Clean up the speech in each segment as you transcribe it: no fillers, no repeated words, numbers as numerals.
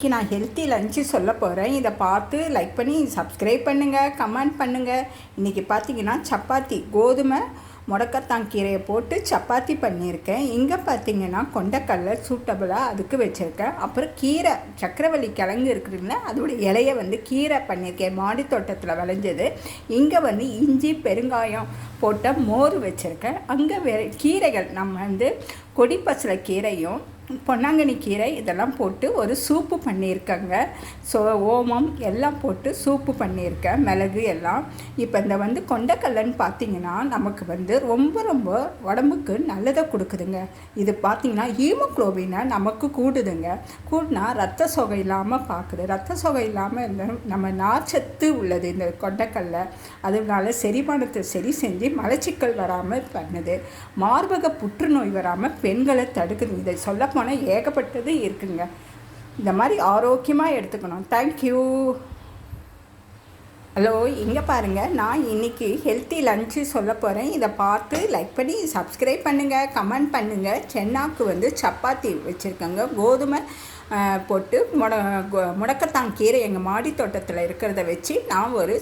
இன்னைக்கு நான் healthy lunch சொல்ல போகிறேன். இதை பார்த்து லைக் பண்ணி சப்ஸ்கிரைப் பண்ணுங்கள், கமெண்ட் பண்ணுங்கள். இன்றைக்கி பார்த்தீங்கன்னா சப்பாத்தி, கோதுமை முடக்கத்தான் கீரையை போட்டு சப்பாத்தி பண்ணியிருக்கேன். இங்கே பார்த்தீங்கன்னா கொண்டைக்கடலை சூட்டபுளாக அதுக்கு வச்சுருக்கேன். அப்புறம் கீரை, சக்கரவள்ளி கிழங்கு இருக்குதுங்களா, அதோடய இலையை கீரை பண்ணியிருக்கேன், மாடி தோட்டத்தில் விளைஞ்சது. இங்கே இஞ்சி பெருங்காயம் போட்ட மோர் வச்சுருக்கேன். அங்கே கீரைகள் நம்ம கொடிப்பசலை கீரையும் பொன்னாங்கண்ணி கீரை இதெல்லாம் போட்டு ஒரு சூப்பு பண்ணியிருக்கேங்க. ஓமம் எல்லாம் போட்டு சூப்பு பண்ணியிருக்கேன், மிளகு எல்லாம். இப்போ இந்த கொண்டைக்கடலைன்னு பார்த்தீங்கன்னா நமக்கு ரொம்ப ரொம்ப உடம்புக்கு நல்லதை கொடுக்குதுங்க. இது பார்த்திங்கன்னா ஹீமோக்ளோபினை நமக்கு கூடுதுங்க. கூடினா ரத்த சோகை இல்லாமல் பார்க்குது. ரத்த சோகை இல்லாமல் இருந்தால் நம்ம நார்ச்சத்து உள்ளது இந்த கொண்டைக்கடலை. அதனால செரிமானத்தை சரி செஞ்சு மலச்சிக்கல் வராமல் பண்ணுது. மார்பக புற்றுநோய் வராமல் பெண்களை தடுக்குது. இதை சொல்ல போனால் ஏகப்பட்டது இருக்குங்க. இந்த மாதிரி ஆரோக்கியமாக எடுத்துக்கணும். தேங்க்யூ. ஹலோ, இங்கே பாருங்கள், நான் இன்றைக்கி ஹெல்த்தி லஞ்சு சொல்ல போகிறேன். இதை பார்த்து லைக் பண்ணி சப்ஸ்கிரைப் பண்ணுங்கள், கமெண்ட் பண்ணுங்கள். சென்னாக்கு சப்பாத்தி வச்சுருக்கேங்க. கோதுமை போட்டு முடக்கத்தான் கீரை எங்கள் மாடி தோட்டத்தில் இருக்கிறத வச்சு நான் ஒரு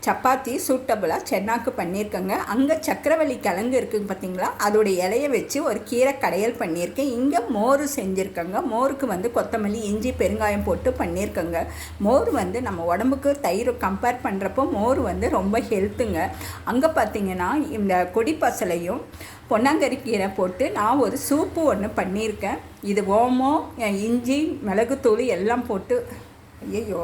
சப்பாத்தி சூட்டபுளாக சென்னாக்கு பண்ணியிருக்கேங்க. அங்கே சக்கரவள்ளி கிழங்கு இருக்குது பார்த்திங்களா, அதோடைய இலையை வச்சு ஒரு கீரை கடையல் பண்ணியிருக்கேன். இங்கே மோர் செஞ்சுருக்கேங்க. மோருக்கு கொத்தமல்லி, இஞ்சி, பெருங்காயம் போட்டு பண்ணியிருக்கேங்க. மோர் நம்ம உடம்புக்கு தயிர் கம்பேர் பண்ணுறப்போ மோர் ரொம்ப ஹெல்த்துங்க. அங்கே பார்த்திங்கன்னா இந்த கொடிப்பசலையும் பொன்னாங்கரி கீரை போட்டு நான் ஒரு சூப்பு ஒன்று பண்ணியிருக்கேன். இது ஓமம், இஞ்சி, மிளகுத்தூள் எல்லாம் போட்டு ஐயோ